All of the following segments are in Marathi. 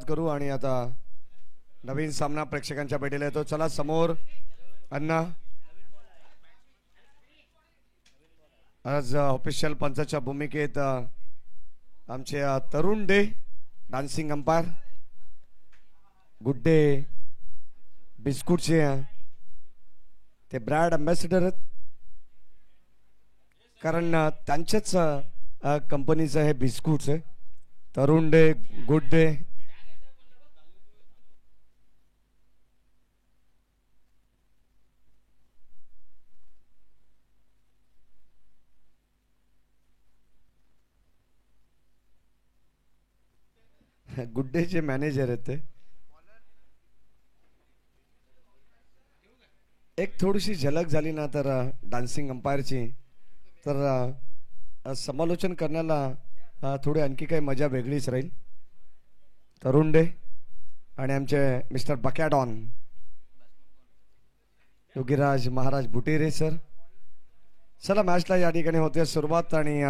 करू आणि आता नवीन सामना प्रेक्षकांच्या भेटीला येतो. चला समोर अण्णा आज ऑफिशियल पंचाच्या भूमिकेत आमचे तरुण the dancing umpire good day बिस्कुटचे ते ब्रँड अम्बॅसिडर आहेत, कारण त्यांच्याच कंपनीचं हे बिस्कुट्स आहे. तरुण day good day good day चे मॅनेजर आहेत ते. एक थोडीशी झलक झाली ना तर डान्सिंग अंपायरची तर समालोचन करण्याला थोडी आणखी काही मजा वेगळीच राहील. तरुण डे आणि आमचे मिस्टर बकॅडॉन योगीराज महाराज बुटेरे सर. चला मॅचला या ठिकाणी होते सुरुवात आणि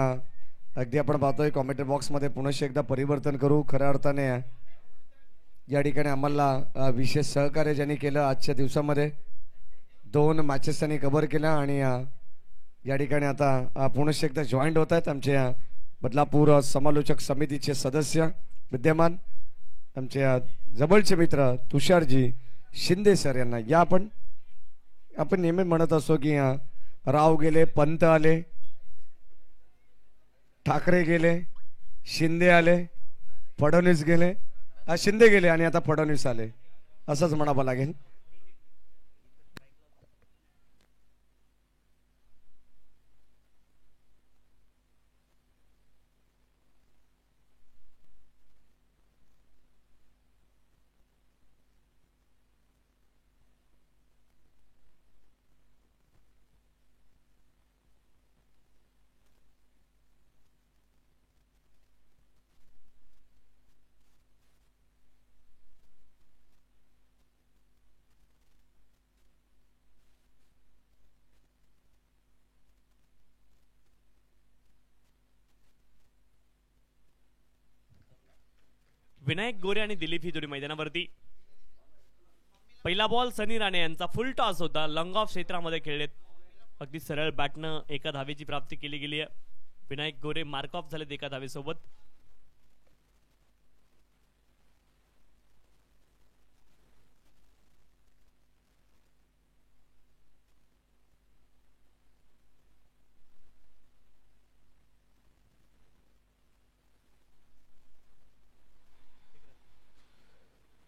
अगदी आपण पाहतोय कॉमेंट्री बॉक्समध्ये पुन्हा एकदा परिवर्तन करू. खऱ्या अर्थाने या ठिकाणी आम्हाला विशेष सहकार्य ज्यांनी केलं आजच्या दिवसामध्ये 2 मॅचेस त्यांनी कव्हर केल्या आणि या ठिकाणी आता पुन्हा एकदा जॉईंट होत आहेत आमचे बदलापूर समालोचक समितीचे सदस्य विद्यमान आमचे जवळचे मित्र तुषारजी शिंदे सर यांना या आपण नेहमी म्हणत असतो की राव गेले, पंत आले, ठाकरे गेले, शिंदे आले, फडणवीस गेले, शिंदे गेले आणि आता फडणवीस आले असंच म्हणावं लागेल. विनायक गोरे आणि दिलीप ही जोडी मैदानावरती. पहिला बॉल सनी राणे यांचा फुल टॉस होता, लॉंग ऑफ क्षेत्रामध्ये खेळलेत. अगदी सरळ बॅटनं एका धावेची प्राप्ती केली गेली आहे. विनायक गोरे मार्क ऑफ झालेत एका धावेसोबत.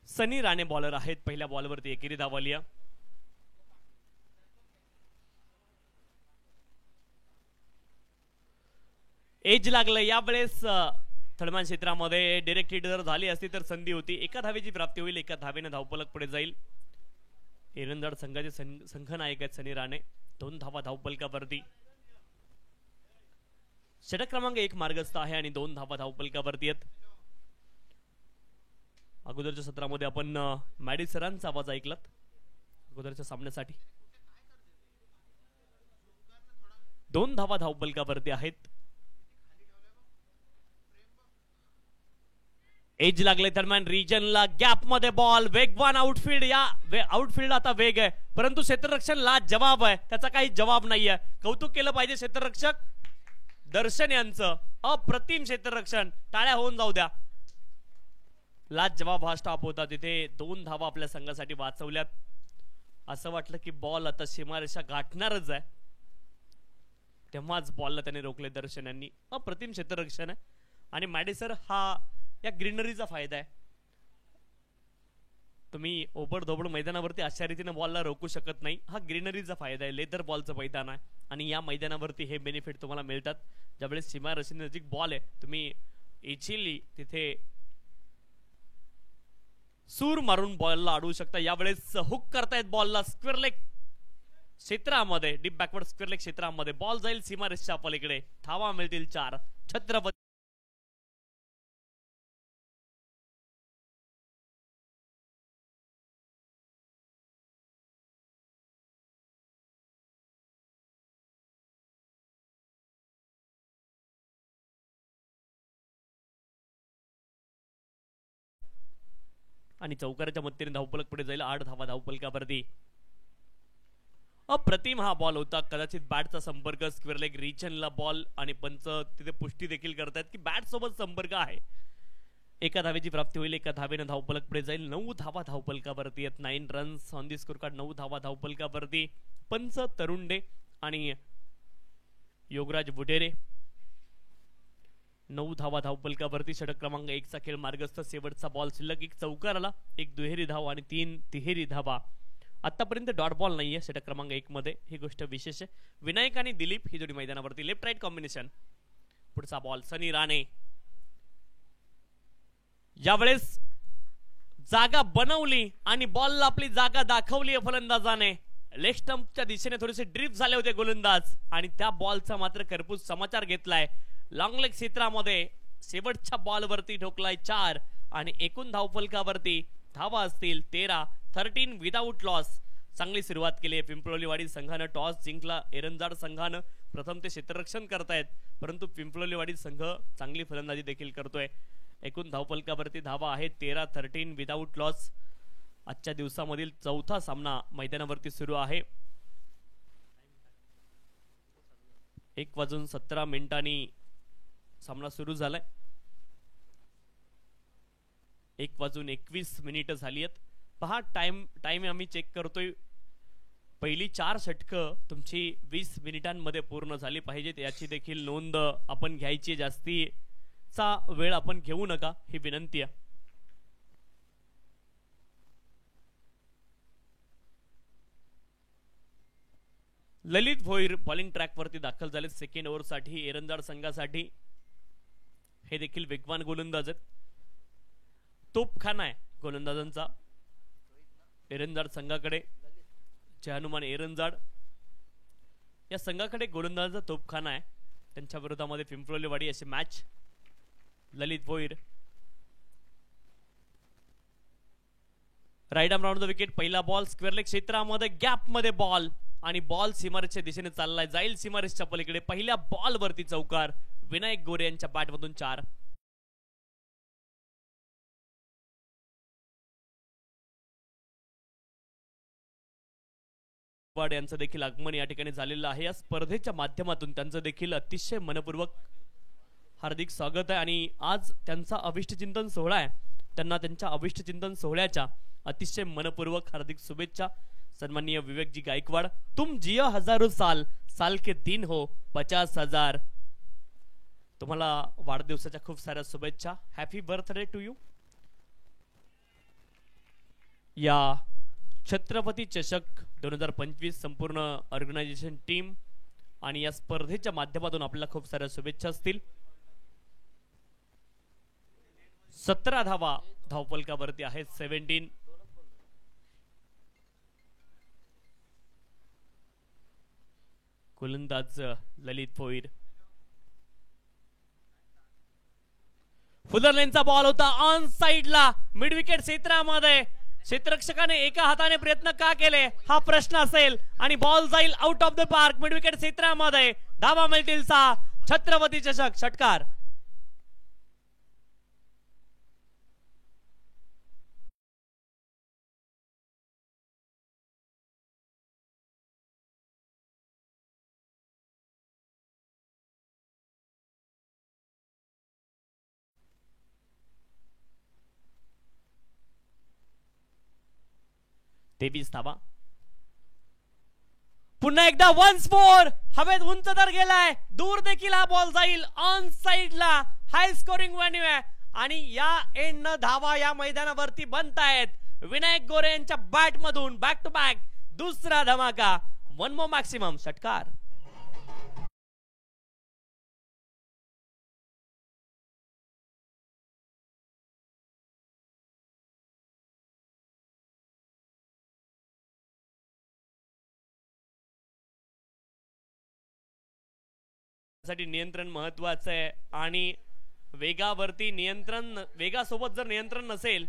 सनी राणे बॉलर आहेत. पहिल्या बॉलवरती एकेरी धाव आली. एज लागलं यावेळेस थडमान क्षेत्रामध्ये. डायरेक्ट हिट जर झाली असती तर संधी होती. एका धावेची प्राप्ती होईल. एका धावेने धावपलक पुढे जाईल. एरंदाड संघाचे संघनायक आहेत सनी राणे. 2 धावा धावपलकावरती. षटक क्रमांक 1 मार्गस्थ आहे आणि 2 धावा धावपलकावरती आहेत. अगोदरच्या सत्रामध्ये आपण मॅडी सरांचा आवाज ऐकलात अगोदरच्या सामन्यासाठी. 2 धावा धावपलकावरती आहेत. एज लागले दरम्यान रिजनला गॅप मध्ये बॉल वेगवान आउटफील्ड. या आउटफील्ड आता वेग आहे परंतु क्षेत्ररक्षण ला जवाब आहे, त्याचा काही जवाब नाहीये. कौतुक केलं पाहिजे क्षेत्ररक्षक दर्शन यांचं. अप्रतिम क्षेत्ररक्षण, टाळ्या होऊन जाऊ द्या. लाज जवाब हा स्टॉप होता. तिथे 2 धावा आपल्या संघासाठी वाचवल्यात. असं वाटलं की बॉल आता सीमारेषा गाठणारच आहे, तेव्हाच बॉलला त्याने रोखले दर्शन यांनी. अप्रतिम क्षेत्ररक्षण आहे आणि मॅडिसर हा या ग्रीनरीचा फायदा आहे. तुम्ही ओबडधोबड मैदानावरती अशा रीतीने बॉलला रोखू शकत नाही. हा ग्रीनरीचा फायदा आहे, लेदर बॉलचं मैदान आहे आणि या मैदानावरती हे बेनिफिट तुम्हाला मिळतात. ज्यावेळेस सीमारेषेनजीक बॉल आहे तुम्ही इझिली तिथे सूर मारून बॉलला अडवू शकता. यावेळेस हुक करतायत बॉलला स्क्वेअर लेग क्षेत्रामध्ये, डीप बॅकवर्ड स्क्वेअर लेग क्षेत्रामध्ये. बॉल जाईल सीमारेषच्या पलीकडे. धावा मिळतील 4. छत्रपती आणि चौकाराच्या मदतीने धावफलक पुढे जाईल 8 धावा धावफलकावरती. अप्रतिम हा बॉल होता. कदाचित बॅटचा संपर्क स्क्वेअर लेग रिचनला बॉल आणि पंच तिथे पुष्टी देखील करतात की बॅट सोबत संपर्क आहे. एका धावेची प्राप्ती होईल. एका धावेनं धावफलक पुढे जाईल. 9 धावा धावफलकावरती आहेत. 9 runs on the score card. 9 धावा धावफलकावरती. पंच तरुण डे आणि योगराज बुटेरे. 9 धावा धावफलकावरती. षटक क्रमांक 1 चा खेळ मार्गस्थ. शेवटचा बॉल शिल्लक. एक चौकार आला, एक दुहेरी धाव आणि 3 तिहेरी धावा. आतापर्यंत डॉट बॉल नाहीये षटक क्रमांक 1 मध्ये. ही गोष्ट विशेष आहे. विनायक आणि दिलीप ही जोडी मैदानावरती. Left right combination. पुढचा बॉल सनी राणे. यावेळेस जागा बनवली आणि बॉलला आपली जागा दाखवली फलंदाजाने. लेग स्टंपच्या दिशेने थोडेसे ड्रिफ्ट झाले होते गोलंदाज आणि त्या बॉलचा मात्र खरपूस समाचार घेतलाय. लॉंग लेग क्षेत्रामध्ये शेवटच्या बॉलवरती ठोकलाय 4 आणि एकूण धावफलकावरती धावा असतील 13. 13 विदाउट लॉस. चांगली सुरुवात केली आहे पिंपळोलीवाडी संघानं. टॉस जिंकला एरंजाड संघानं. प्रथम ते क्षेत्ररक्षण करतायत परंतु पिंपळोलीवाडी संघ चांगली फलंदाजी देखील करतोय. एकूण धावफलकावरती धावा आहेत 13. 13 विदाउट लॉस. आजच्या दिवसामधील चौथा सामना मैदानावरती सुरू आहे. 1:17 सामना सुरू झालाय. 1:21 झाली आहेत. पहा टाइम आम्ही चेक करतोय. पहिली 4 षटकं तुमची 20 मिनिटांमध्ये पूर्ण झाली पाहिजेत याची देखील नोंद आपण घ्यायची. जास्तीचा वेळ आपण घेऊ नका ही विनंती आहे. ललित भोईर बॉलिंग ट्रॅक वरती दाखल झाले सेकंड ओव्हर साठी एरंजाड संघासाठी. हे देखील वेगवान गोलंदाज आहेत. तोपखाना आहे गोलंदाजांचा एरंजाड संघाकडे. जय हनुमान एरंजाड या संघाकडे गोलंदाजाचा तोपखाना आहे. त्यांच्या विरोधामध्ये पिंपळोलीवाडी अशी match. Lalit Bhoir right arm round the wicket. पहिला बॉल स्क्वेअर लेग क्षेत्रामध्ये गॅप मध्ये बॉल आणि बॉल सीमारेषच्या दिशेने चाललाय. जाईल सीमारेषच्या पलीकडे. पहिल्या बॉल वरती चौकार. विनायक गोरे यांच्या बॅटमधून 4. यांचं देखील आगमन या ठिकाणी झालेलं आहे. या स्पर्धेच्या माध्यमातून त्यांचं देखील अतिशय मनपूर्वक हार्दिक स्वागत आहे आणि आज त्यांचा अभिष्ट चिंतन सोहळा आहे. त्यांना त्यांच्या अभिष्ट चिंतन सोहळ्याच्या अतिशय मनपूर्वक हार्दिक शुभेच्छा. सन्माननीय विवेक जी गायकवाड. तुम जियो हजारो साल, साल के दिन हो 50,000. तुम्हाला वाढदिवसाच्या खूप साऱ्या शुभेच्छा. Happy birthday to you. या छत्रपती चषक 2025 संपूर्ण ऑर्गनायझेशन टीम आणि या स्पर्धेच्या माध्यमातून आपल्याला खूप साऱ्या शुभेच्छा असतील. 17 धावा धावफलकावरती आहेत. 17. गोलंदाज ललित भोईर. फुलरलेनचा बॉल होता ऑन साइडला मिड विकेट क्षेत्रामध्ये. क्षेत्ररक्षकाने एका हाताने प्रयत्न का केले हा प्रश्न असेल आणि बॉल जाईल out of the park mid wicket क्षेत्रामध्ये. धावा मिळतील 6. छत्रपती चषक षटकार. तेवीस धावा. पुन्हा एकदा 1-4. हवेत उंच तर गेलाय. दूर देखील हा बॉल जाईल. ऑन साइडला हाय स्कोरिंग व्हेन्यू आहे आणि या एंड धावा या मैदानावरती बनतायत. विनायक गोरे यांच्या बॅट मधून बॅक टू बॅक दुसरा धमाका. 1 मोर मॅक्सिमम षटकार. साठी नियंत्रण महत्वाचं आहे आणि वेगावरती नियंत्रण. वेगासोबत जर नियंत्रण नसेल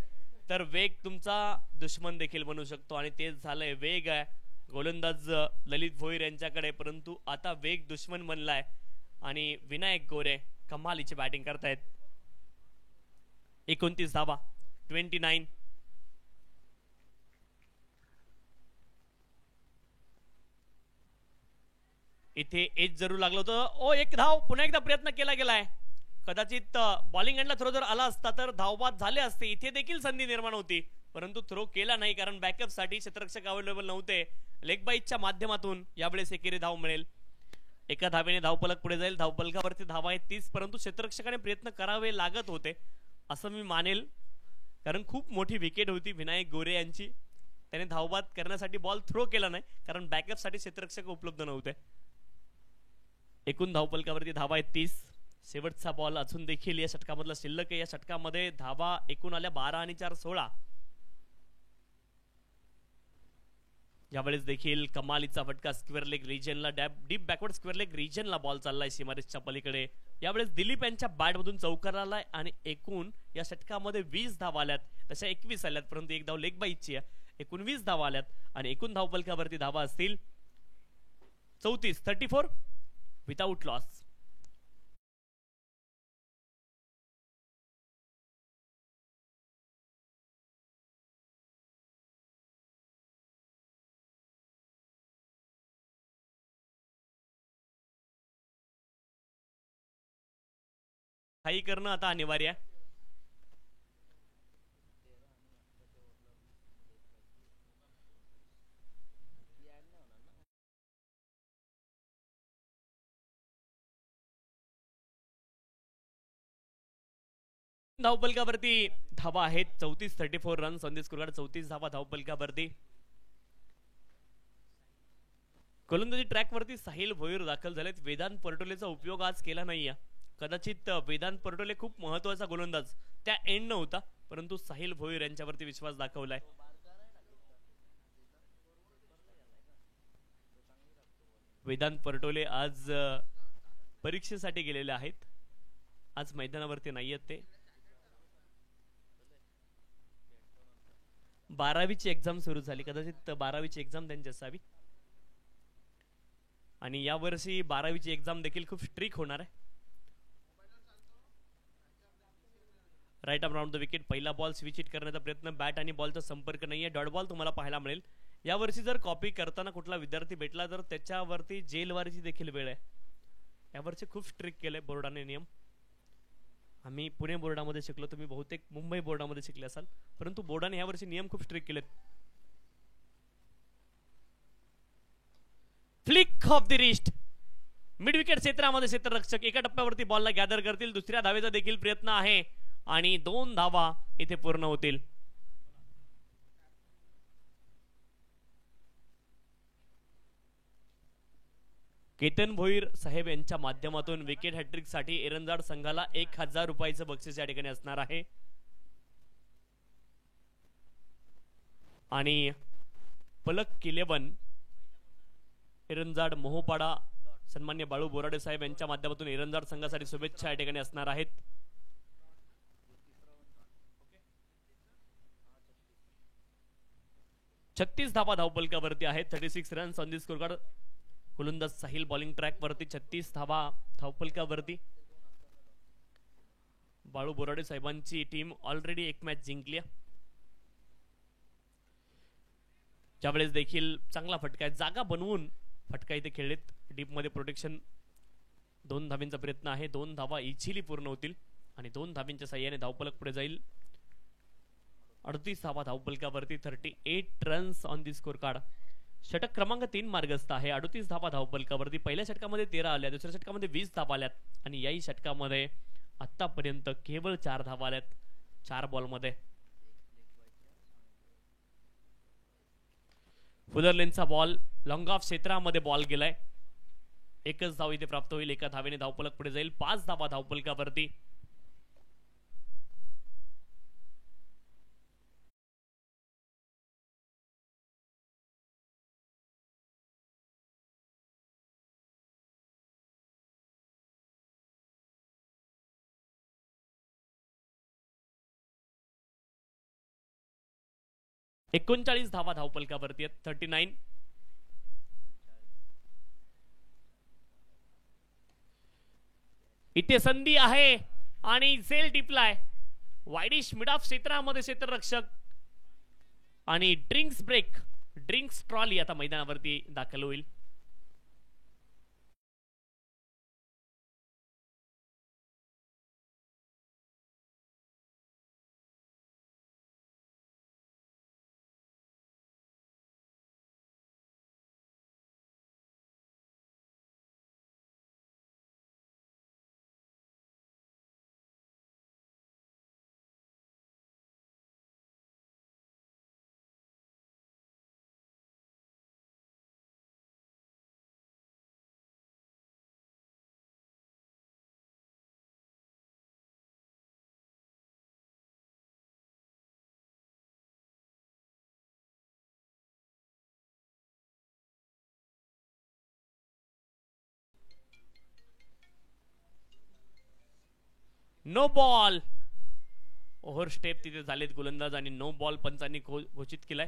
तर वेग तुमचा दुश्मन देखील बनू शकतो आणि तेच झालंय. वेग आहे गोलंदाज ललित भोईर यांच्याकडे परंतु आता वेग दुश्मन बनलाय आणि विनायक गोरे कमालीची बॅटिंग करतायत. 29 धावा. 29. इथे एज जरूर लागलं होतं. ओ एक धाव, पुन्हा एकदा प्रयत्न केला गेलाय. कदाचित बॉलिंग एंडला थ्रो जर आला असता तर धावबाद झाले असते. इथे देखील संधी निर्माण होती, परंतु थ्रो केला नाही कारण बॅकअप साठी क्षेत्ररक्षक अवेलेबल नव्हते. लेग बाईटच्या माध्यमातून यावेळेस एकेरी धाव मिळेल. एका धावेने धावफलक पुढे जाईल. धावफलकावरती धावा आहेत 30, परंतु क्षेत्ररक्षकाने प्रयत्न करावे लागत होते असं मी मानेल, कारण खूप मोठी विकेट होती विनायक गोरे यांची. त्याने धावबाद करण्यासाठी बॉल थ्रो केला नाही कारण बॅकअप साठी क्षेत्ररक्षक उपलब्ध नव्हते. एकूण धावफलकावरती धावा आहेत 30. शेवटचा बॉल अजून देखील या षटकामधला शिल्लक आहे. या षटकामध्ये धावा एकूण आल्या 12 आणि 4 16. यावेळेस देखील कमालीचा फटका स्क्वेअर लेग रिजनला, डीप बॅकवर्ड स्क्वेअर लेग रिजनला बॉल चाललाय सीमारेषच्या पलीकडे. यावेळेस दिलीप यांच्या बॅटमधून चौकार आलाय आणि एकूण या षटकामध्ये 20 धावा आल्यात. तशा 21 आल्यात, परंतु एक धाव लेग बाईची आहे. एकूण 20 धावा आल्यात आणि एकूण धावफलकावरती धावा असतील 34 विदाउट लॉस. काही करणं आता अनिवार्य आहे. धावफलकावरती धावा आहेत 34 रन. संदेश कुरवाड 34 धावा धावफलकावरती. गोलंदाजी ट्रॅकवरती साहिल भोईर दाखल झालेत. वेदांत परटोलेचा उपयोग आज केला नाहीये. कदाचित वेदांत परटोले खूप महत्वाचा गोलंदाज त्या एंड नव्हता, परंतु साहिल भोईर यांच्यावरती विश्वास दाखवलाय. वेदांत परटोले आज परीक्षेसाठी गेलेले आहेत. आज मैदानावरती नाही आहेत ते. 12वीची एक्झाम सुरू झाली, कदाचित 12वीची एक्झाम त्यांची असावी. आणि यावर्षी 12वीची एक्झाम देखील खूप स्ट्रिक होणार आहे. Right arm round the wicket. पहिला बॉल स्विच हिट करण्याचा प्रयत्न. बॅट आणि बॉलचा संपर्क नाहीये. डॉट बॉल तुम्हाला पाहायला मिळेल. यावर्षी जर कॉपी करताना कुठला विद्यार्थी भेटला तर त्याच्यावरती जेलवारीची देखील वेळ आहे. यावर्षी खूप स्ट्रिक्ट केलंय बोर्डाने नियम. आम्ही पुणे बोर्डामध्ये शिकलो, तुम्ही बहुतेक मुंबई बोर्डामध्ये शिकले असाल, परंतु बोर्डाने यावर्षी नियम खूप स्ट्रिक्ट केलेत. Flick of the wrist. Mid wicket क्षेत्रामध्ये क्षेत्ररक्षक एका टप्प्यावरती बॉलला गॅदर करतील. दुसऱ्या धावेचा देखील प्रयत्न आहे आणि 2 धावा इथे पूर्ण होतील. केतन भोईर साहेब यांच्या माध्यमातून विकेट हॅट्रिक साठी एरंजाड संघाला 1000 रुपयाचं बक्षीस या ठिकाणी असणार आहे. आणि पलक 11 एरंजाड मोहोपाडा सन्मान्य बाळू बोराडे साहेब यांच्या माध्यमातून एरंजाड संघासाठी शुभेच्छा या ठिकाणी असणार आहेत. छत्तीस धावा धावफलकावरती आहेत. 36 रन्स ऑन दी स्कोरकार्ड. गोलंदाज साहिल बॉलिंग ट्रॅक वरती 36 धावा धावफलकावरती. बाळू बोराडे साहेबांची टीम ऑलरेडी एक मॅच जिंकली. ज्यावेळेस देखील चांगला फटका आहे, जागा बनवून फटका इथे खेळलेत. डीप मध्ये प्रोटेक्शन. 2 धावांचा प्रयत्न आहे. 2 धावा इझिली पूर्ण होतील आणि 2 धावांच्या साह्याने धावफलक पुढे जाईल. 38 धावा धावफलकावरती. 38 runs on the score card. षटक क्रमांक 3 मार्गस्थ आहे. 38 धावा धावफलकावरती. पहिल्या षटकामध्ये 13 आल्या, दुसऱ्या षटकामध्ये 20 धावा आल्यात आणि याही षटकामध्ये आतापर्यंत केवळ 4 धावा आल्यात 4 बॉलमध्ये. फुलरलेनचा बॉल लॉंग ऑफ क्षेत्रामध्ये बॉल गेलाय. एकच धाव इथे प्राप्त होईल. एका धावेने धावफलक पुढे जाईल. 5 धावा धावफलकावरती. एकोणचाळीस धावा धावफलकावरती आहेत. 39. इथे संधी आहे आणि झेल टिपलाय. वाईडिश मिड ऑफ क्षेत्रामध्ये क्षेत्ररक्षक आणि ड्रिंक्स ब्रेक, ड्रिंक्स ट्रॉली आता मैदानावरती दाखल होईल. No ball. ओव्हर स्टेप तिथे झालेत गोलंदाज आणि नो बॉल पंचांनी घोषित केलाय.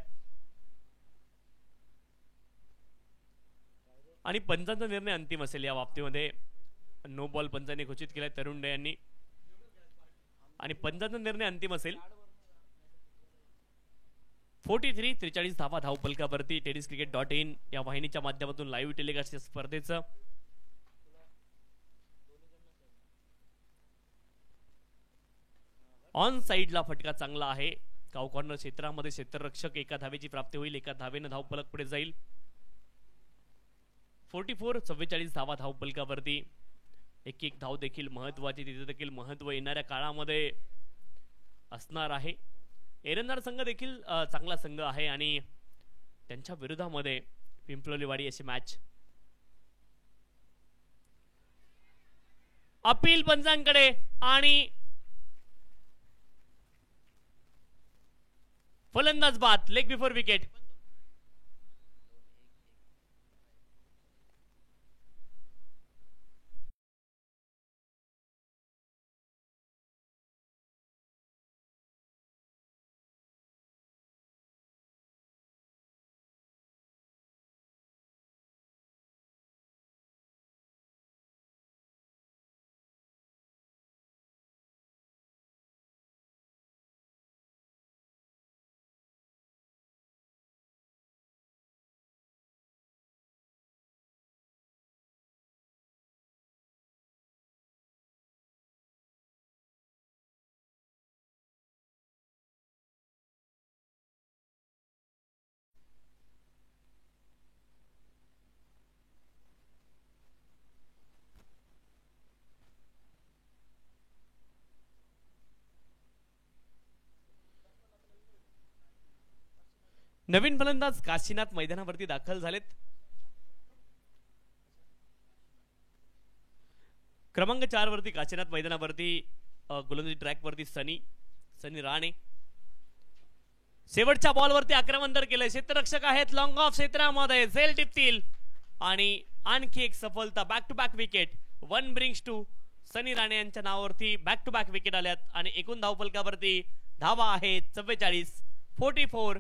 आणि पंचांचा निर्णय अंतिम असेल या बाबतीमध्ये. नो बॉल पंचांनी घोषित केलाय तरुण डे यांनी आणि पंचांचा निर्णय अंतिम असेल. 43 धावा धावपलकावरती. tenniscricket.in या वाहिनीच्या माध्यमातून लाईव्ह टेलिकास्ट या स्पर्धेचं ऑन साइडला फटका चांगला आहे. काव कॉर्नर क्षेत्रामध्ये क्षेत्ररक्षक एका धावेची प्राप्ती होईल. एका धावेनं धावपलक पुढे जाईल. 44 धावा धावपलकावरती. एक धाव देखील महत्वाची. तिथे देखील महत्व येणाऱ्या काळामध्ये असणार आहे. एरंदार संघ देखील चांगला संघ आहे आणि त्यांच्या विरोधामध्ये पिंपलोलीवाडी अशी मॅच. अपील पंचांकडे आणि फलंदाज बाद. Leg before wicket. नवीन फलंदाज काशीनाथ मैदानावरती दाखल झालेत. क्रमांक 4 वरती काशीनाथ मैदानावरती. गोलंदाजी ट्रॅक वरती सनी राणे. शेवटच्या बॉल वरती आक्रमण तर केलंय. क्षेत्ररक्षक आहेत लॉंग ऑफ क्षेत्रामध्ये. झेल टिपतील आणि आणखी एक सफलता. Back to back wicket. 1 brings to Sunny Rane यांच्या नावावरती बॅक टू बॅक विकेट आल्यात आणि एकूण धावफलकावरती धावा आहेत 44. 44.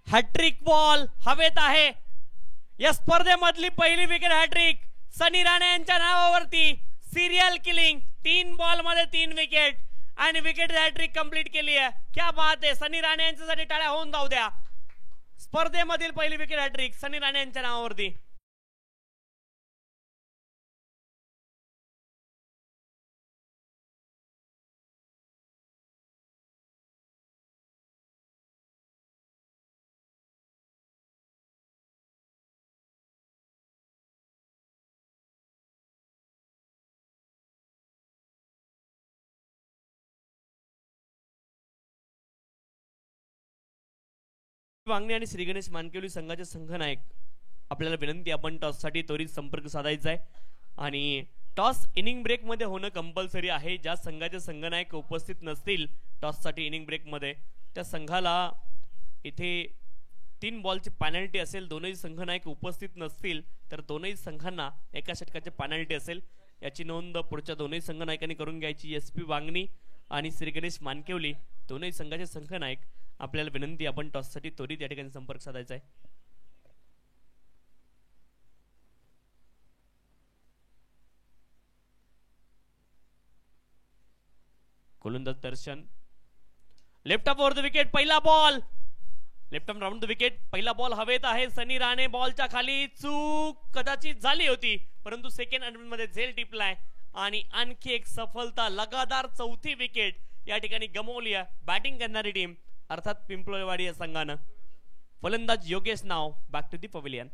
हॅट्रिक बॉल हवेत आहे. या स्पर्धेमधली पहिली विकेट हॅट्रिक सनी राणे यांच्या नावावरती. Serial killing. 3 बॉल मध्ये 3 विकेट आणि विकेट हॅट्रिक कंप्लीट केली आहे. क्या बात आहे. सनी राणे यांच्यासाठी टाळ्या होऊन जाऊ द्या. स्पर्धेमधील पहिली विकेट हॅट्रिक सनी राणे यांच्या नावावरती. वांगणे आणि श्री गणेश मानकेवली संघाचे संघनायक आपल्याला विनंती. आपण टॉस साठी त्वरित संपर्क साधायचा आहे आणि टॉस इनिंग ब्रेक मध्ये होणं कंपल्सरी आहे. ज्या संघाचे संघनायक उपस्थित नसतील टॉस साठी इनिंग ब्रेक मध्ये त्या संघाला इथे 3 बॉलची पेनल्टी असेल. दोनही संघनायक उपस्थित नसतील तर दोनही संघांना एका षटकाची पेनल्टी असेल. याची नोंद पुढच्या दोनही संघनायकांनी करून घ्यायची. SP वांगणी आणि श्री गणेश मानकेवली दोनही संघाचे संघनायक आपल्याला विनंती. आपण टॉस साठी त्वरित या ठिकाणी संपर्क साधायचा आहे. गोलंदाज Darshan. Left off over the wicket. पहिला ball left off round the wicket. पहिला बॉल हवेत आहे. सनी राणे बॉलच्या खाली. चूक कदाचित झाली होती परंतु सेकंड अंडर मध्ये झेल टिपलाय आणि आणखी एक सफलता. लगातार 4थी विकेट या ठिकाणी गमावली आहे बॅटिंग करणारी टीम अर्थात पिंपलोलीवाडी या संघानं. फलंदाज योगेश नाव. Back to the pavilion.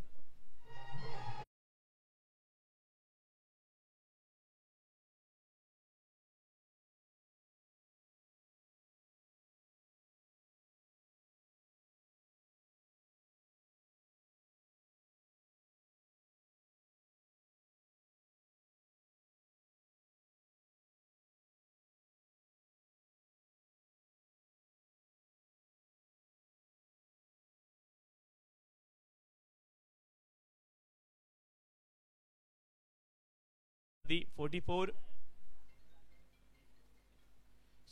44.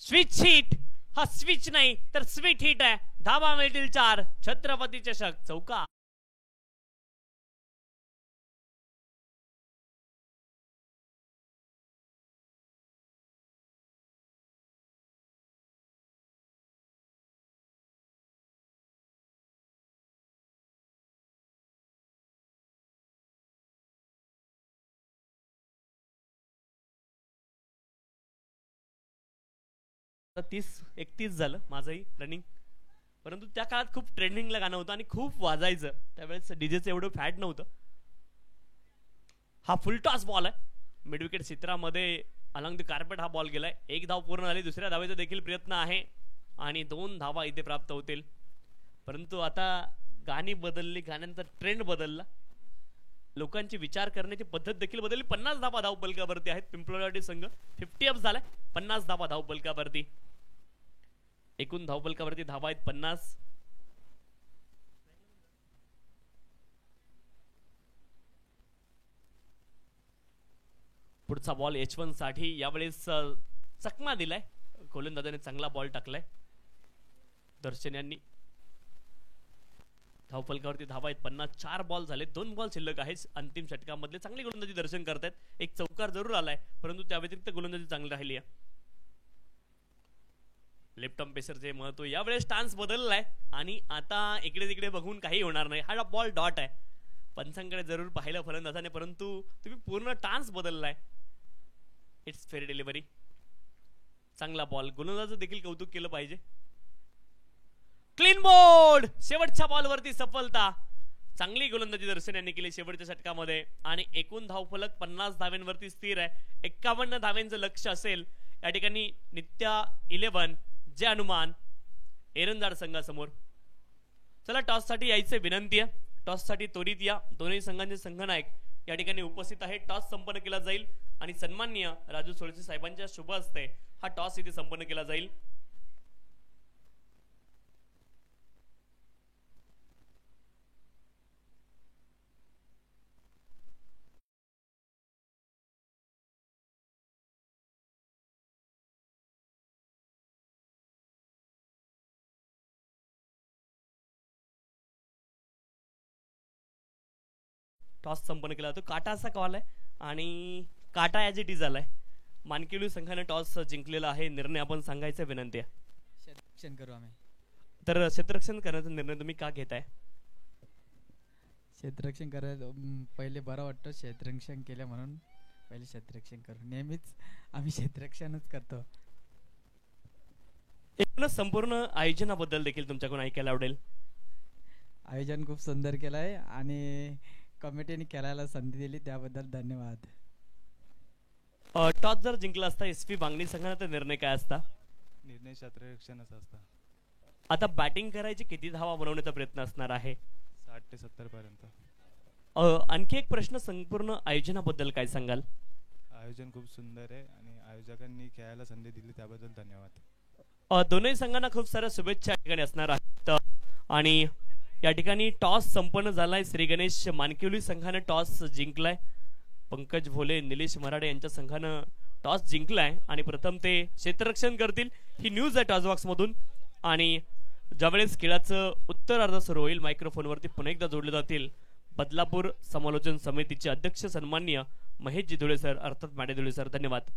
Switch hit, हा स्विच नाही तर स्वीट हिट आहे. धावा मिळतील 4. छत्रपती चषक चौका. आता 30-31 झालं माझंही रनिंग, परंतु त्या काळात खूप ट्रेंडिंगला गाणं होतं आणि खूप वाजायचं. त्यावेळेस डीजेचं एवढं फॅट नव्हतं. हा फुल टॉस बॉल आहे. मिड विकेट क्षेत्रामध्ये अलॉंग द कार्पेट हा बॉल गेलाय. 1 धाव पूर्ण झाली. दुसऱ्या धावेचा देखील प्रयत्न आहे आणि 2 धावा इथे प्राप्त होतील. परंतु आता गाणी बदलली, गाण्यांचा ट्रेंड बदलला, लोकांची विचार करण्याची पद्धत देखील बदलली. 50 धावा धाव बलकावरती आहेत पिंपळवाडी संघ. 50 अप झालाय. 50 धावा धाव बलकावरती. एकूण धाव बलकावरती धावा आहेत 50. पुढचा बॉल H1 साठी. यावेळेस चकमा दिलाय. गोलंदाजाने चांगला बॉल टाकलाय दर्शन यांनी. धावफलकावरती धावा आहेत 50. 4 बॉल झाले. 2 बॉल शिल्लक आहेत अंतिम षटकामधले. चांगली गोलंदाजी दर्शन करतायत. एक चौकार जरूर आलाय, परंतु त्या व्यतिरिक्त गोलंदाजी चांगली राहिली आहे. लेफ्ट आर्म पेसरचे महत्व. यावेळेस स्टान्स बदललाय आणि आता इकडे तिकडे बघून काही होणार नाही. हा बॉल डॉट आहे. पंचांकडे जरूर पाहिलं फलंदाजाने, परंतु तुम्ही पूर्ण स्टान्स बदललाय. It's fair delivery. चांगला बॉल. गोलंदाज देखील कौतुक केलं पाहिजे. Clean bowled. शेवटच्या बॉलवरती सफलता. चांगली गोलंदाजी दर्शन यांनी केली शेवटच्या षटकामध्ये आणि एकूण धावफलक 50 धाव्यांवरती स्थिर आहे. 51 धाव्यांचं लक्ष असेल या ठिकाणी नित्या 11 जे अनुमान एरंदाड संघासमोर. चला टॉस साठी यायचे विनंती आहे. टॉस साठी त्वरित या. दोन्ही संघांचे संघनायक या ठिकाणी उपस्थित आहे. टॉस संपन्न केला जाईल आणि सन्माननीय राजू सोळशी साहेबांच्या शुभ हस्ते हा टॉस इथे संपन्न केला जाईल. टॉस संपन्न केला जातो. काटा असा कॉल आहे आणि काटा ॲज इट इज आलाय. मानकिवली संघाने टॉस जिंकलेला आहे. निर्णय आपण सांगायचा विनंती आहे. क्षेत्ररक्षण करू आम्ही. तर क्षेत्ररक्षण करण्याचा निर्णय तुम्ही का घेताय? क्षेत्ररक्षण करायचं पहिले बरं वाटतं. क्षेत्ररक्षण केलं म्हणून पहिले क्षेत्ररक्षण करू. नेहमीच आम्ही क्षेत्ररक्षणच करतो. एकूणच संपूर्ण आयोजनाबद्दल देखील तुमच्याकडून ऐकायला आवडेल. आयोजन खूप सुंदर केलं आहे आणि कमिटीने खेळायला संधी दिली त्याबद्दल धन्यवाद. टॉस जर जिंकला असता SV बांगणी संघाचा निर्णय काय असता? निर्णय क्षेत्ररक्षणच असता. आता बॅटिंग करायची किती धावा बनवण्याचा प्रयत्न असणार आहे? 60 ते 70 पर्यंत. आणखी एक प्रश्न, संपूर्ण आयोजनाबद्दल काय सांगाल? आयोजन खूप सुंदर आहे आणि आयोजकांनी खेळायला संधी दिली त्याबद्दल धन्यवाद. दोन्ही संघांना खूप साऱ्या शुभेच्छा या ठिकाणी असणार आहेत. आणि या ठिकाणी टॉस संपन्न झालाय. श्री गणेश मानकिवली संघाने टॉस जिंकलाय. पंकज भोले, निलेश मराठे यांच्या संघानं टॉस जिंकलाय आणि प्रथम ते क्षेत्ररक्षण करतील. ही न्यूज आहे टॉस बॉक्स मधून. आणि ज्यावेळेस खेळाचं उत्तरार्ध सुरू होईल मायक्रोफोनवरती पुन्हा एकदा जोडले जातील बदलापूर समालोचन समितीचे अध्यक्ष सन्माननीय महेशजी धुळे सर, अर्थात माडे धुळे सर. धन्यवाद.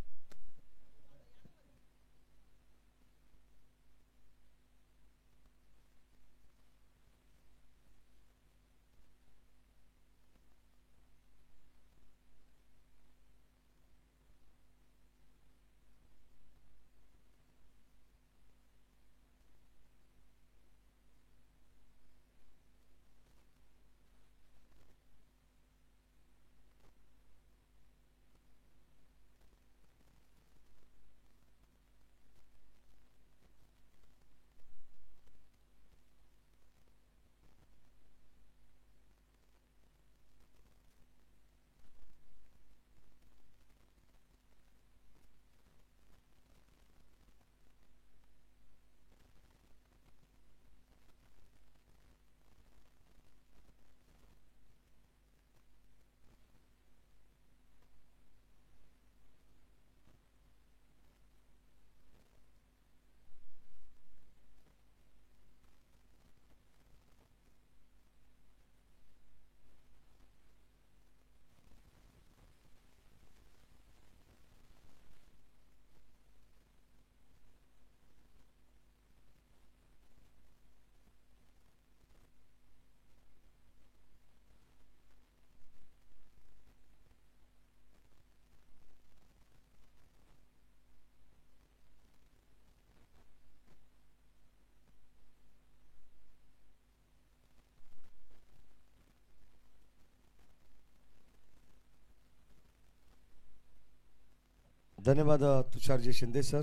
धन्यवाद तुषारजी शिंदे सर.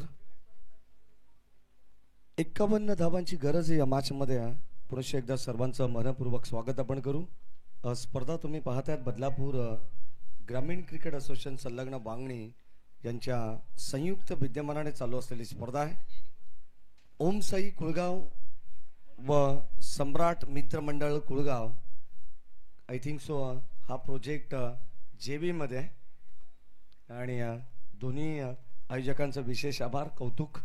51 धावांची गरज आहे या मॅचमध्ये. पुन्हा एकदा सर्वांचं मनपूर्वक स्वागत आपण करू. स्पर्धा तुम्ही पाहतायत बदलापूर ग्रामीण क्रिकेट असोसिएशन संलग्न वांगणी यांच्या संयुक्त विद्यमानाने चालू असलेली स्पर्धा आहे. ओम साई कुळगाव व सम्राट मित्रमंडळ कुळगाव आय थिंक सो हा प्रोजेक्ट JV मध्ये आहे आणि दोन्ही आयोजकांचं विशेष आभार कौतुक.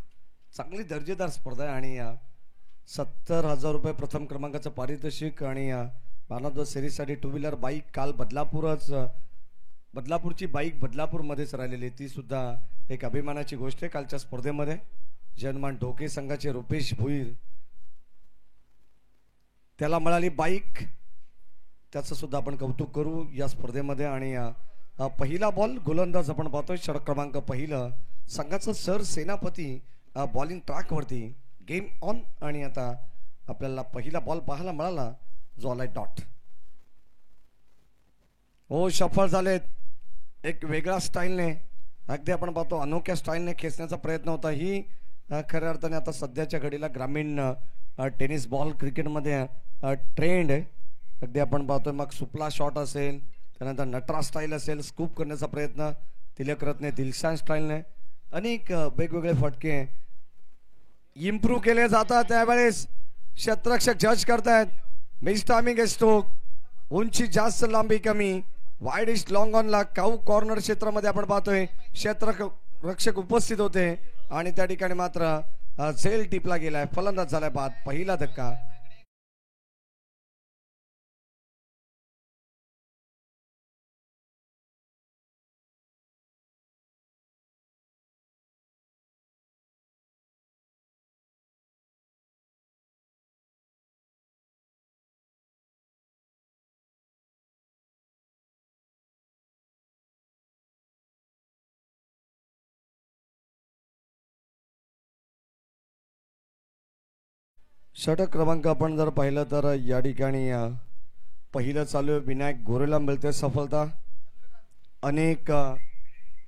चांगली दर्जेदार स्पर्धा आहे आणि 70,000 रुपये प्रथम क्रमांकाचं पारितोषिक आणि मॅन ऑफ द सिरीजसाठी 2 व्हीलर बाईक. काल बदलापूरची बाईक बदलापूरमध्येच राहिलेली, ती सुद्धा एक अभिमानाची गोष्ट आहे. कालच्या स्पर्धेमध्ये जनमान ढोके संघाचे रुपेश भुईर त्याला मिळाली बाईक, त्याचं सुद्धा आपण कौतुक करू या स्पर्धेमध्ये. आणि पहिला बॉल गोलंदाज आपण पाहतोय षटक क्रमांक पहिलं संघाचं सर सेनापती बॉलिंग ट्रॅकवरती. गेम ऑन आणि आता आपल्याला पहिला बॉल पाहायला मिळाला जो आलाय डॉट. हो सफल झालेत एक वेगळ्या स्टाईलने, अगदी आपण पाहतो अनोख्या स्टाईलने खेचण्याचा प्रयत्न होता. ही खऱ्या अर्थाने आता सध्याच्या घडीला ग्रामीण टेनिस बॉल क्रिकेटमध्ये ट्रेंड आहे. अगदी आपण पाहतोय मग सुपला शॉट असेल, त्यानंतर नटरा स्टाईल असेल, स्कूप करण्याचा प्रयत्न तिलकरत्ने दिलशान स्टाईलने, अनेक वेगवेगळे फटके इम्प्रूव्ह केले जातात. त्यावेळेस क्षेत्ररक्षक जज करतायत. मिस टायमिंग स्ट्रोक, उंची जास्त लांबी कमी, वाईड इस्ट लॉंग ऑनला काऊ कॉर्नर क्षेत्रामध्ये आपण पाहतोय क्षेत्ररक्षक उपस्थित होते आणि त्या ठिकाणी मात्र झेल टिपला गेलाय. फलंदाज झालाय बाद. पहिला धक्का. षटक क्रमांक आपण जर पाहिलं तर या ठिकाणी पहिलं चालू आहे. विनायक गोरेला मिळते सफलता. अनेक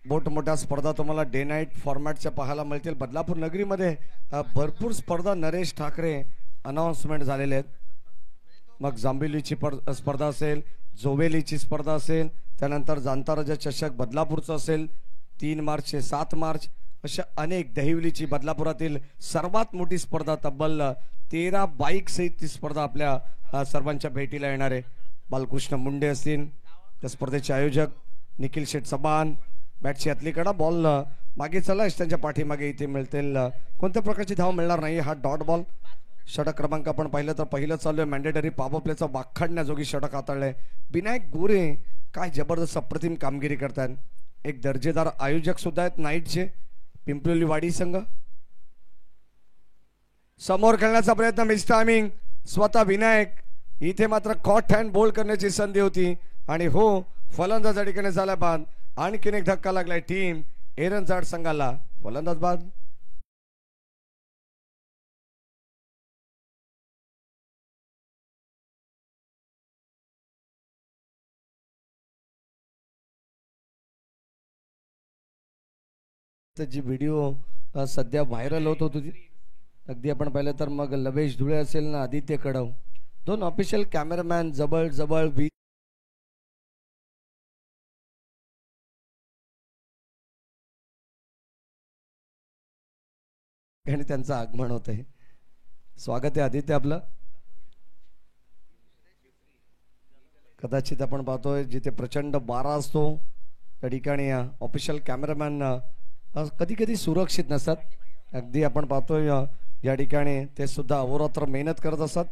मोठमोठ्या स्पर्धा तुम्हाला डे नाईट फॉर्मॅटच्या पाहायला मिळतील. बदलापूर नगरीमध्ये भरपूर स्पर्धा नरेश ठाकरे अनाऊन्समेंट झालेले आहेत. मग जांभिवलीची स्पर्धा असेल, जोवेलीची स्पर्धा असेल, त्यानंतर जांताराजा चषक बदलापूरचं असेल 3 मार्च ते 7 मार्च, अशा अनेक. दहिवलीची बदलापुरातील सर्वात मोठी स्पर्धा तब्बल 13 बाईक सहित ती स्पर्धा आपल्या सर्वांच्या भेटीला येणार आहे. बालकृष्ण मुंडे असतील त्या स्पर्धेचे आयोजक, निखिल शेठ चबान बॅटची आतली कडा, बॉल मागे चला त्यांच्या पाठीमागे इथे मिळतील. कोणत्या प्रकारची धाव मिळणार नाही. हा डॉट बॉल. षटक क्रमांक आपण पाहिलं तर पहिलं चालू आहे. मॅन्डेटरी पॉवर प्लेचा वाखाडण्याजोगी षटक हाताळलंय विनायक गोरे. काय जबरदस्त अप्रतिम कामगिरी करतात. एक दर्जेदार आयोजक सुद्धा आहेत नाईटचे पिंपलोली वाडी संघ. समोर खेळण्याचा प्रयत्न, मिस टायमिंग. स्वतः विनायक इथे मात्र कॉट हँड बोल्ड करण्याची संधी होती आणि हो फलंदाज या ठिकाणी झाला बाद. आणखीन एक धक्का लागलाय टीम एरनजाड संघाला. फलंदाज बाद. जी व्हिडिओ सध्या व्हायरल होत होती अगदी आपण पाहिलं तर मग लवेश धुळे असेल ना आदित्य कडव, 2 ऑफिशियल कॅमेरामॅन जवळ जवळ आणि त्यांचं आगमन होत आहे. स्वागत आहे आदित्य आपलं. कदाचित आपण पाहतोय जिथे प्रचंड वारा असतो त्या ठिकाणी ऑफिशियल कॅमेरामॅन कधी कधी सुरक्षित नसतात. अगदी आपण पाहतोय या ठिकाणी ते सुद्धा अहोरात्र मेहनत करत असतात.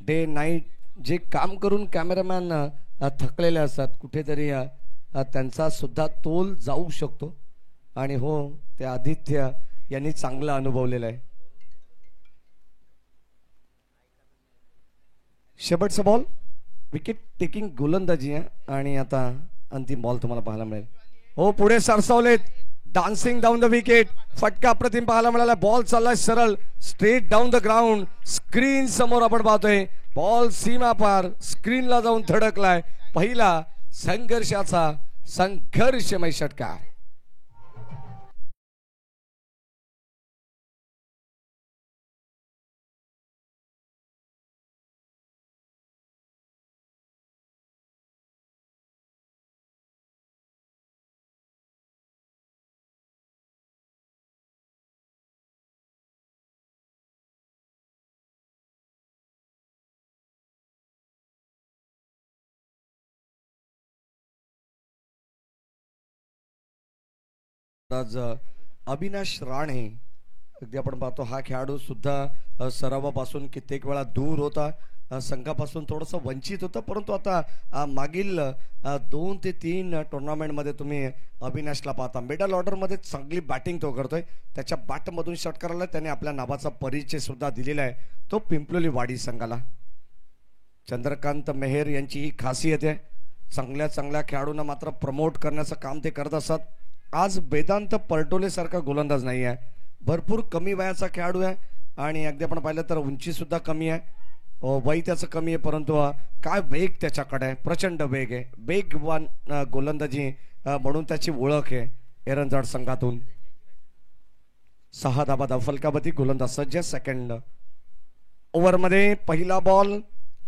डे नाईट जे काम करून कॅमेरामॅन थकलेले असतात, कुठेतरी त्यांचा सुद्धा तोल जाऊ शकतो आणि हो ते आदित्य यांनी चांगलं अनुभवलेलं आहे. शेवटचा बॉल विकेट टेकिंग गोलंदाजी आहे आणि आता अंतिम बॉल तुम्हाला पाहायला मिळेल. हो पुढे सरसावलेत. Dancing down the wicket. फटका अप्रतिम पाहायला मिळाला. बॉल चाललाय सरळ straight down the ground. Screen समोर आपण पाहतोय बॉल सीमा पार स्क्रीनला जाऊन धडकलाय. पहिला संघर्षाचा संघर्षमय षटकार. आज अविनाश राणे अगदी आपण पाहतो हा खेळाडू सुद्धा सरावापासून कित्येक वेळा दूर होता, संघापासून थोडंसं वंचित होतं, परंतु आता मागील 2 ते 3 टुर्नामेंटमध्ये तुम्ही अविनाशला पाहता मिडल ऑर्डरमध्ये चांगली बॅटिंग तो करतोय. त्याच्या बॅटमधून षटकाराला त्याने आपल्या नावाचा परिचय सुद्धा दिलेला आहे, तो पिंपलोली वाडी संघाला. चंद्रकांत मेहर यांची ही खासियत आहे, चांगल्या चांगल्या खेळाडूंना मात्र प्रमोट करण्याचं काम ते करत असतात. आज वेदांत पर्टोले सारखा गोलंदाज नाही आहे, भरपूर कमी वयाचा खेळाडू आहे आणि अगदी आपण पाहिलं तर उंची सुद्धा कमी आहे, वय त्याचं कमी आहे, परंतु काय वेग त्याच्याकडे आहे, प्रचंड वेग आहे, वेगवान गोलंदाजी म्हणून त्याची ओळख आहे. एरंजाड संघातून 6 धावा फलकावती, गोलंदाज सज्ज. सेकंड ओव्हरमध्ये पहिला बॉल,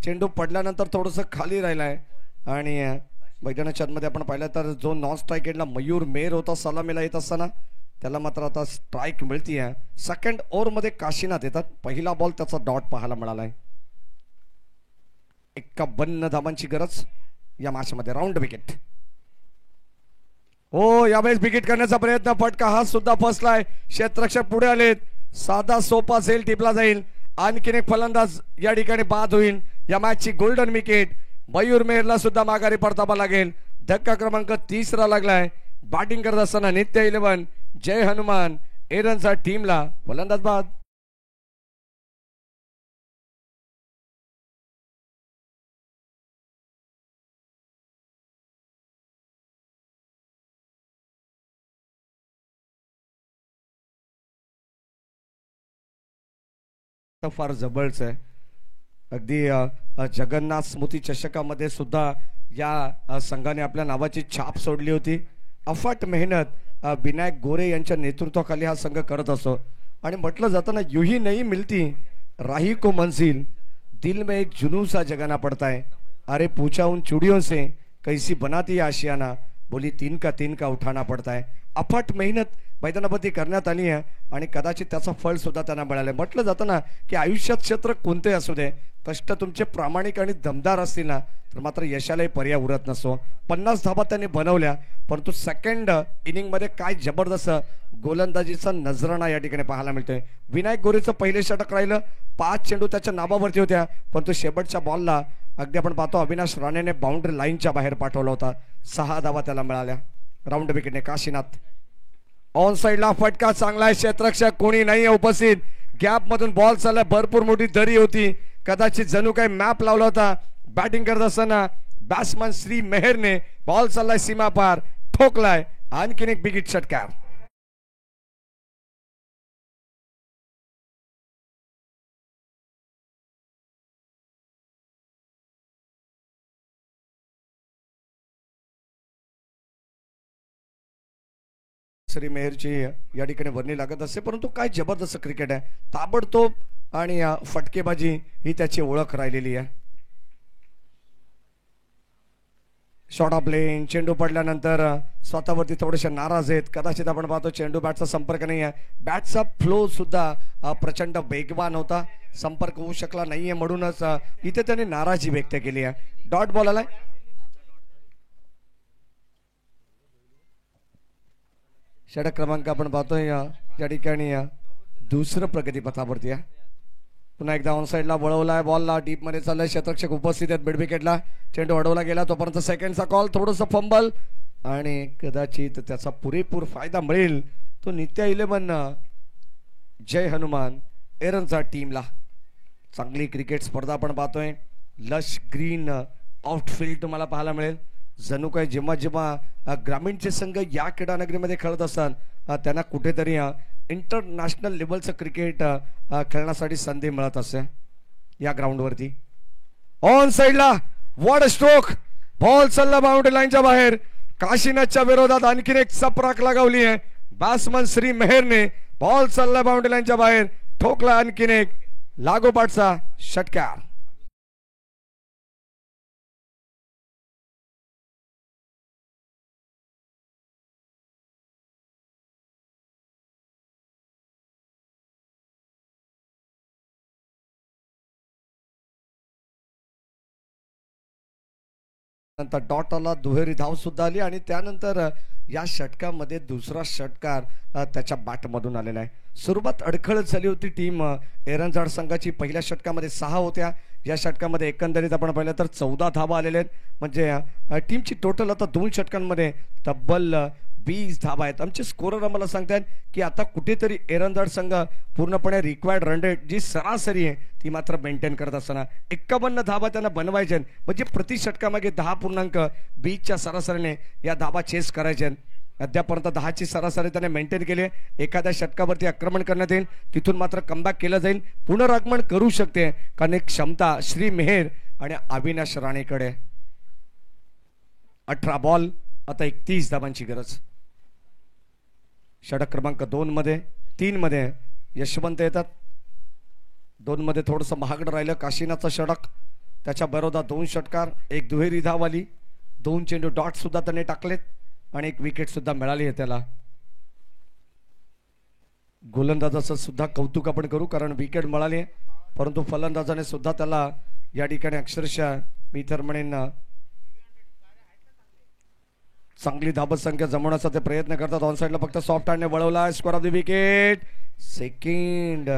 चेंडू पडल्यानंतर थोडंसं खाली राहिलाय आणि मैदानाच्या आतमध्ये आपण पाहिलं तर जो नॉन स्ट्राईक एंडला मयूर मेहर होता सलामीला येत असताना, त्याला मात्र आता स्ट्राईक मिळतीये. सेकंड ओव्हरमध्ये काशीनाथ येतात, पहिला बॉल त्याचा डॉट पाहायला मिळालाय. 51 धावांची गरज या मॅचमध्ये. Round wicket. हो, यावेळेस विकेट करण्याचा प्रयत्न, फटका हा सुद्धा फसलाय. क्षेत्ररक्षक पुढे आलेत, साधा सोपा झेल टिपला जाईल. आणखीन एक फलंदाज या ठिकाणी बाद होईल. या मॅचची गोल्डन विकेट. मयूर मेहरला सुद्धा माघारी परतावा लागेल. धक्का क्रमांक 3 लागलाय. बॅटिंग करत असताना नित्य 11 जय हनुमान एरनचा टीमला फलंदाज बाद. फार जबरच आहे. अगदी जगन्नाथ स्मृती चषकामध्ये सुद्धा या संघाने आपल्या नावाची छाप सोडली होती. अफाट मेहनत विनायक गोरे यांच्या नेतृत्वाखाली हा संघ करत असो आणि म्हटलं जातं ना, यूही नहीं मिलती राही को मंजिल, दिल में एक जुनून जगाना पड़ता है. अरे पूछा उन चूड़ियों से कैसी बनाती है आशियाना, बोली 3 का 3 का उठाना पड़ता है. अफाट मेहनत मैदानामध्ये करण्यात आली आहे आणि कदाचित त्याचं फळ सुद्धा त्यांना मिळालं. म्हटलं जातं ना की आयुष्यात क्षेत्र कोणते असू दे, कष्ट तुमचे प्रामाणिक आणि दमदार असतील ना तर मात्र यशालाही पर्याय उरत नसतो. 50 धावा त्यांनी बनवल्या, परंतु सेकंड इनिंग मध्ये काय जबरदस्त गोलंदाजीचा नजराणा या ठिकाणी पाहायला मिळतोय. विनायक गोरेचं पहिले षटक राहिलं, 5 चेंडू त्याच्या नाबावरती होत्या, परंतु शेवटच्या बॉलला अगदी आपण पाहतो अविनाश राणेने बाउंड्री लाईनच्या बाहेर पाठवला होता. 6 धावा त्याला मिळाल्या. राऊंड विकेटने काशीनाथ. ऑन साइडला फटका चांगला आहे, क्षेत्ररक्षक कोणी नाही उपस्थित. गॅप मधून बॉल चाललाय, भरपूर मोठी दरी होती, कदाचित जणू काही मॅप लावला होता. बॅटिंग करत असताना बॅट्समन श्री मेहरने बॉल चाललाय सीमा पार, ठोकलाय. आणखीन एक बिग हिट षटकार. श्री मेहरची या ठिकाणी वर्णी लागत असते, परंतु काय जबरदस्त क्रिकेट आहे, ताबडतोब आणि फटकेबाजी ही त्याची ओळख राहिलेली आहे. शॉर्ट ऑफ लेन, चेंडू पडल्यानंतर स्वतःवरती थोडेसे नाराज आहेत. कदाचित आपण पाहतो चेंडू बॅटचा संपर्क नाही आहे, बॅटचा फ्लो सुद्धा प्रचंड वेगवान होता, संपर्क होऊ शकला नाहीये, म्हणूनच इथे त्यांनी नाराजी व्यक्त केली आहे. डॉट बॉल आलाय. षटक क्रमांक आपण पाहतोय या ठिकाणी दुसरं प्रगतीपथावरती आहे. पुन्हा एकदा ऑन साइडला वळवलाय, बॉलला डीप मध्ये चाललाय, क्षेत्ररक्षक उपस्थित आहेत मिड विकेटला. चेंडू अडवला गेला, तोपर्यंत सेकंडचा कॉल, थोडंसं फंबल आणि कदाचित त्याचा पुरेपूर फायदा मिळेल तो नित्य 11 जय हनुमान एरनचा टीमला. चांगली क्रिकेट स्पर्धा आपण पाहतोय. लश ग्रीन आउटफील्ड तुम्हाला पाहायला मिळेल. जणू काय जेव्हा जेव्हा ग्रामीणचे संघ या क्रीडानगरीमध्ये खेळत असतात त्यांना कुठेतरी इंटरनॅशनल लेवलचं क्रिकेट खेळण्यासाठी संधी मिळत असते या ग्राउंडवरती. ऑन साइडला वॉट स्ट्रोक, बॉल चालला बाउंड्री लाईनच्या बाहेर. काशीनाथच्या विरोधात आणखीन एक चपराक लगावली आहे. बॅट्समन श्री मेहरने बॉल चालला बाउंड्री लाईनच्या बाहेर, ठोकला आणखीन एक लागोपाठचा षटकार. नंतर डॉट आला, दुहेरी धाव सुद्धा आली आणि त्यानंतर या षटकामध्ये दुसरा षटकार त्याच्या बॅटमधून आलेला आहे. सुरुवात अडखळत झाली होती टीम एरंजाड संघाची. पहिल्या षटकामध्ये 6 होत्या. या षटकामध्ये एकंदरीत आपण पाहिलं तर 14 धावा आलेल्या आहेत. म्हणजे टीमची टोटल आता 2 षटकांमध्ये तब्बल 20 धावा आहेत. आमचे स्कोरर आम्हाला सांगतात की आता कुठेतरी एरंजाड संघ पूर्णपणे रिक्वायर्ड रन रेट जी सरासरी आहे ती मात्र मेंटेन करत असताना 51 धावा त्यांना बनवायच्या म्हणजे प्रति षटकामागे 10.20च्या सरासरीने या धावा चेस करायच्या. अद्यापर्यंत 10ची सरासरी त्याने मेंटेन केली. एखाद्या षटकावरती आक्रमण करण्यात येईल तिथून मात्र कमबॅक केलं जाईल. पुनरागमन करू शकते कारण एक क्षमता श्री मेहर आणि अविनाश राणेकडे. 18 बॉल आता 31 धावांची गरज. षटक क्रमांक 2 मध्ये 3 मध्ये यशवंत येतात. 2 मध्ये थोडंसं महागडं राहिलं काशीनाचं षटक. त्याच्या बरोबर 2 षटकार, 1 दुहेरी धाव आली, 2 चेंडू डॉट सुद्धा त्याने टाकलेत आणि 1 विकेट सुद्धा मिळाली आहे त्याला. गोलंदाजाचं सुद्धा कौतुक आपण करू कारण विकेट मिळाली आहे परंतु फलंदाजाने सुद्धा त्याला या ठिकाणी अक्षरशः मी तर म्हणेन चांगली धाबत संख्या जमवण्याचा ते प्रयत्न करतात. ऑन साइडला फक्त सॉफ्ट हँडने वळवला. Score of the wicket. Second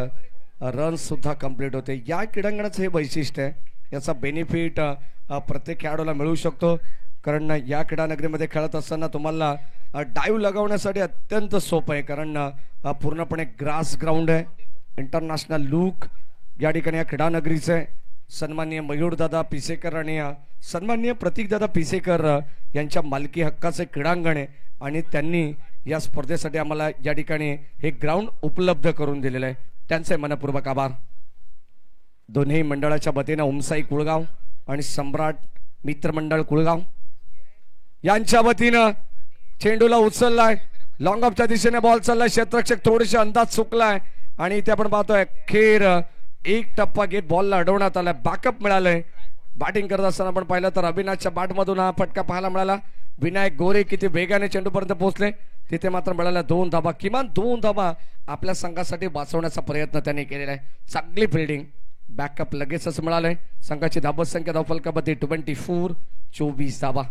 run सुद्धा कंप्लीट होते. या क्रीडांगणाचं हे वैशिष्ट्य आहे. याचा बेनिफिट प्रत्येक खेळाडूला मिळू शकतो कारण या क्रीडा नगरीमध्ये खेळत असताना तुम्हाला डाईव्ह लगावण्यासाठी अत्यंत सोपं आहे कारण पूर्णपणे ग्रास ग्राउंड आहे. इंटरनॅशनल लुक या ठिकाणी या क्रीडा नगरीचं आहे. सन्माननीय मयूरदादा पिसेकर आणि सन्माननीय प्रतीकदादा पिसेकर यांच्या मालकी हक्काचे क्रीडांगण आहे आणि त्यांनी या स्पर्धेसाठी आम्हाला या ठिकाणी हे ग्राउंड उपलब्ध करून दिलेलं आहे. त्यांचे मनपूर्वक आभार. दोन्ही मंडळाच्या वतीनं ओमसाई कुळगाव आणि सम्राट मित्रमंडळ कुळगाव यांच्या वतीनं चेंडूला उचललाय. लॉंग ऑफच्या दिशेने बॉल चाललाय. क्षेत्ररक्षक थोडेसे अंदाज चुकलाय आणि इथे आपण पाहतोय खेर 1 टप्पा घेत बॉलला अडवण्यात आलाय. बॅकअप मिळालंय. बॅटिंग करत असताना आपण पाहिलं तर अविनाशच्या बॅटमधून हा फटका पाहायला मिळाला. विनायक गोरे किती वेगाने चेंडूपर्यंत पोहोचले तिथे मात्र मिळाल्या 2 धावा. किमान 2 धावा आपल्या संघासाठी वाचवण्याचा प्रयत्न त्यांनी केलेला आहे. चांगली फिल्डिंग. बॅकअप लगेचच मिळालंय. संघाची धावत संख्या धावफलकामध्ये 24, 24 धावा.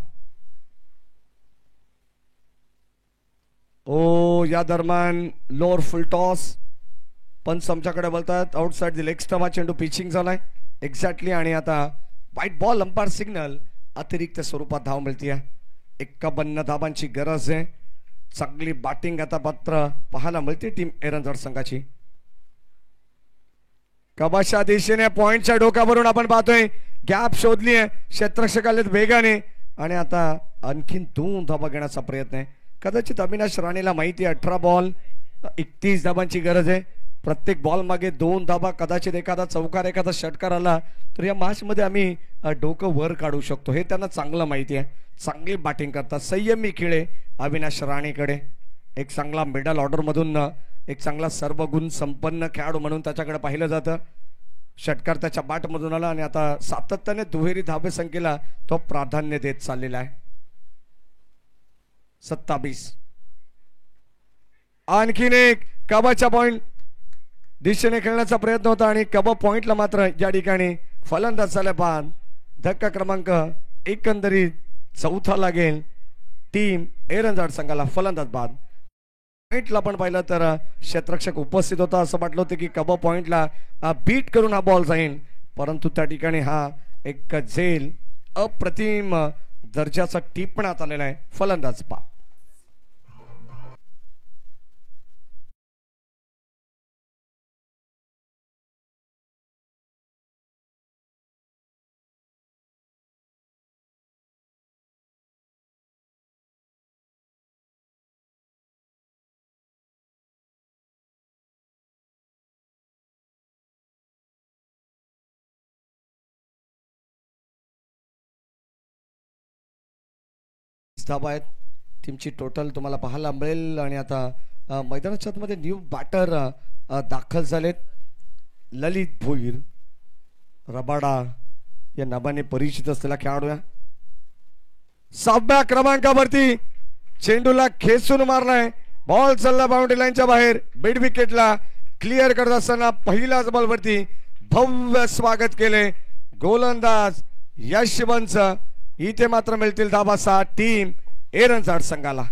या दरम्यान लोअर फुल टॉस पंच आमच्याकडे बोलतात आउटसाइड द लेग स्टंप. हा चेंडू पिचिंग झालाय एक्झॅक्टली आणि आता व्हाईट बॉल अंपायर सिग्नल. अतिरिक्त स्वरूपात धाव मिळते. 51 धावांची गरज आहे. चांगली बॅटिंग आता मात्र पाहायला मिळते टीम एरंजाड संघाची. कबाशा दिशेने पॉइंटच्या डोक्यावरून आपण पाहतोय गॅप शोधली आहे. क्षेत्ररक्षक आलेत वेगाने आणि आता आणखीन 2 धावा घेण्याचा प्रयत्न आहे. कदाचित अविनाश राणेला माहिती आहे 18 बॉल 31 धावांची गरज आहे. प्रत्येक बॉल मागे 2 धावा. कदाचित एखादा चौकार एखादा षटकार आला तर या मॅच मध्ये आम्ही डोकं वर काढू शकतो हे त्यांना चांगलं माहिती आहे. चांगली बॅटिंग करतात. संयमी खेळे अविनाश राणेकडे. एक चांगला मिडल ऑर्डर मधून एक चांगला सर्वगुण संपन्न खेळाडू म्हणून त्याच्याकडे पाहिलं जातं. षटकार त्याच्या बॅटमधून आला आणि आता सातत्याने दुहेरी धाबे संख्येला तो प्राधान्य देत चाललेला आहे. 27. आणखीन एक कबाच्या पॉइंट दिशेने खेळण्याचा प्रयत्न होता आणि कबा पॉइंटला मात्र या ठिकाणी फलंदाज झाले बाद. धक्का क्रमांक एकंदरीत 4था लागेल टीम एरंजाड संघाला. फलंदाज बाद. पॉइंटला पण पाहिलं तर क्षेत्ररक्षक उपस्थित होता. असं वाटलं होतं की कबा पॉइंटला बीट करून हा बॉल जाईल परंतु त्या ठिकाणी हा एक झेल अप्रतिम दर्जाचा टिपण्यात आलेला आहे. फलंदाज बाद. धावा आहेत टीमची टोटल तुम्हाला पाहायला मिळेल आणि आता मैदानाच्या आतमध्ये न्यू बॅटर दाखल झालेत. ललित भोईर रबाडा या नावाने परिचित असलेला खेळाडू आहे. 6व्या क्रमांकावरती चेंडूला खेचून मारलाय. बॉल चालला बाउंड्री लाईनच्या बाहेर. मिड विकेटला क्लिअर करत असताना पहिल्याच बॉलवरती भव्य स्वागत केले गोलंदाज यशवंत. इथे मात्र मिळतील धावा 6 टीम एरंजाड संघाला.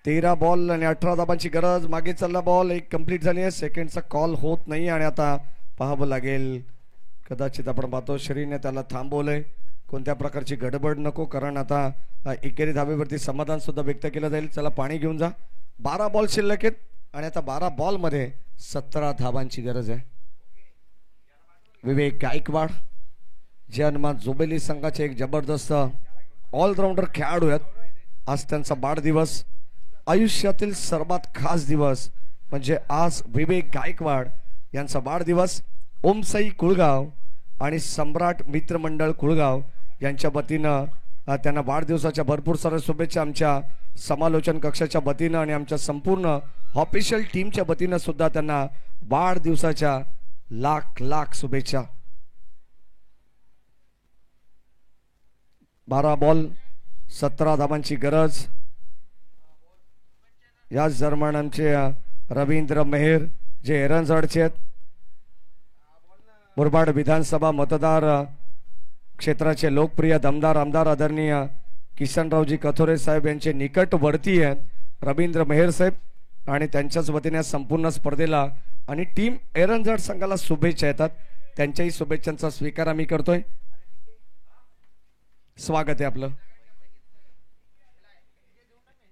13 बॉल आणि 18 धाबांची गरज. मागे चालला बॉल, एक कंप्लीट झाली आहे. सेकंडचा कॉल होत नाही आणि आता पाहावं लागेल. कदाचित आपण पाहतो श्रीने त्याला थांबवलंय. कोणत्या प्रकारची गडबड नको, कारण आता एकेरी धाबेवरती समाधान सुद्धा व्यक्त केलं जाईल. चला पाणी घेऊन जा. 12 बॉल शिल्लक आहेत आणि आता 12 बॉल मध्ये 17 धाबांची गरज आहे. विवेक गायकवाड जे हनुमान जोबेली संघाचे एक जबरदस्त ऑलराऊंडर खेळाडू आहेत. आज त्यांचा वाढदिवस, आयुष्यातील सर्वात खास दिवस म्हणजे आज विवेक गायकवाड यांचा वाढदिवस. ओमसाई कुळगाव आणि सम्राट मित्रमंडळ कुळगाव यांच्या वतीनं त्यांना वाढदिवसाच्या भरपूर साऱ्या शुभेच्छा. आमच्या समालोचन कक्षाच्या वतीनं आणि आमच्या संपूर्ण ऑफिशियल टीमच्या वतीनं सुद्धा त्यांना वाढदिवसाच्या लाख लाख शुभेच्छा. 12 बॉल 17 धाबांची गरज. याच दरम्यान आमचे रवींद्र मेहर जे एरंजवाडचे आहेत, मुरबाड विधानसभा मतदार क्षेत्राचे लोकप्रिय दमदार आमदार आदरणीय किसनरावजी कथोरे साहेब यांचे निकटवर्ती आहेत रवींद्र मेहर साहेब आणि त्यांच्याच वतीने संपूर्ण स्पर्धेला आणि टीम एरंजवाड संघाला शुभेच्छा येतात. त्यांच्याही शुभेच्छांचा स्वीकार आम्ही करतोय. स्वागत आहे आपलं.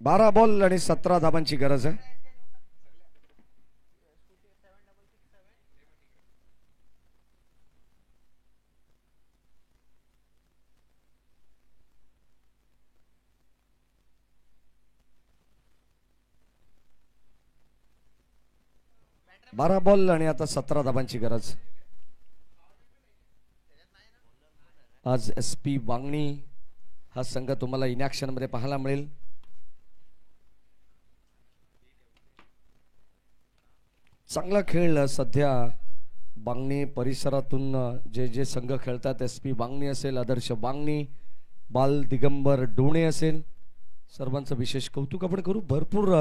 12 बॉल आणि 17 धाबांची गरज आहे. बारा बॉल आणि आता 17 धाबांची गरज. आज SP वांगणी हा संघ तुम्हाला इन ऍक्शन मध्ये पाहायला मिळेल. चांगला खेळ सध्या वांगणी परिसरातून जे जे संघ खेळतात, SP वांगणी असेल, आदर्श वांगणी, बाल दिगंबर डोणे असेल, सर्वांचं विशेष कौतुक आपण करू. भरपूर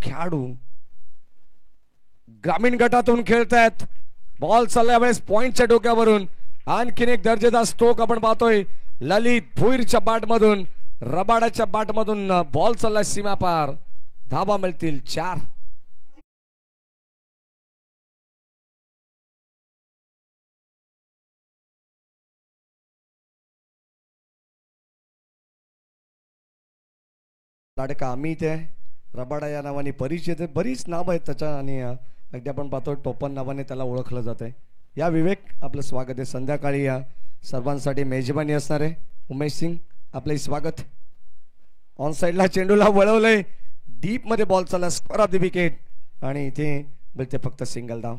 खेळाडू ग्रामीण गटातून खेळतायत. बॉल चालल्या वेळेस पॉइंटच्या डोक्यावरून आणखीन एक दर्जेदार स्ट्रोक आपण पाहतोय. ललित भुईरच्या बॅटमधून, रबाडाच्या बॅटमधून बॉल चाललाय सीमा पार. धाबा मिळतील 4. लाडका अमित आहे, रबाडा या नावाने परिचित आहे. बरीच नावं आहेत त्याच्या आणि अगदी आपण पाहतो टोपन नावाने त्याला ओळखलं जात आहे. या विवेक आपलं स्वागत आहे. संध्याकाळी या सर्वांसाठी मेजबानी असणार आहे. उमेश सिंग आपलं स्वागत. ऑन साइडला चेंडूला वळवलंय, डीप मध्ये बॉल चालला, स्क्वेअर ऑफ द विकेट आणि इथे मिळते फक्त सिंगल धाव.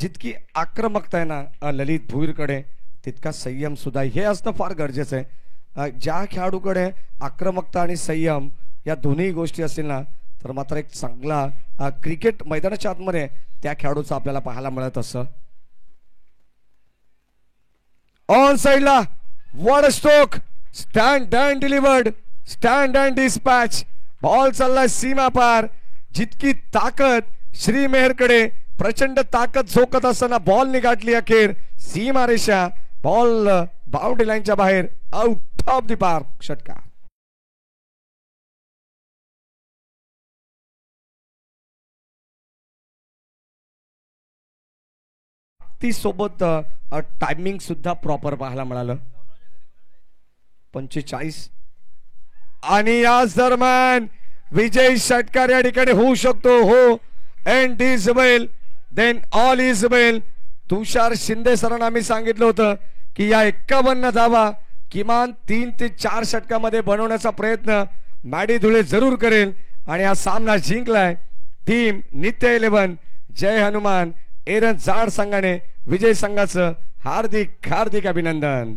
जितकी आक्रमकता आहे ना ललित भुईरकडे, तितका संयम सुद्धा हे असणं फार गरजेचं आहे. ज्या खेळाडूकडे आक्रमकता आणि संयम या दोन्ही गोष्टी असतील ना, तर मात्र एक चांगला क्रिकेट मैदानाच्या आतमध्ये त्या खेळाडूचं आपल्याला पाहायला मिळत असं. ऑन साइडला वॉड stroke, stand and delivered, stand and dispatch. Ball चाललाय सीमा पार. जितकी ताकद श्री मेहरकडे, प्रचंड ताकद झोकत असताना बॉल निघाटली अखेर सीमा रेषा. बॉल बाउंड्री लाईनच्या बाहेर, आउट ऑफ द पार्क, षटकार. ती सोबत टायमिंग सुद्धा प्रॉपर पाहायला मिळालं. 45 आणि याच दरम्यान विजय षटकार या ठिकाणी होऊ शकतो. हो, end is well then all is well. Tushar Shinde सरांना आम्ही सांगितलं होतं की या 51 धावा किमान 3 ते 4 षटकामध्ये बनवण्याचा प्रयत्न मॅडी धुळे जरूर करेल आणि हा सामना जिंकलाय टीम नित्य 11 जय हनुमान एरंजवाड संघाने. विजय संघाचं हार्दिक हार्दिक अभिनंदन.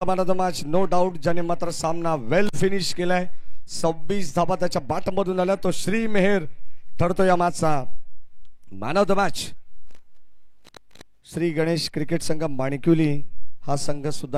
Man of the match no doubt, ज्याने मात्र सामना वेल फिनिश केलाय. 26 धाबा त्याच्या बॅटमधून आल्या. तो श्री मेहर ठरतो या मॅचचा man of the match. Shri Ganesh cricket संघ माणिक्युली हा संघ सुद्धा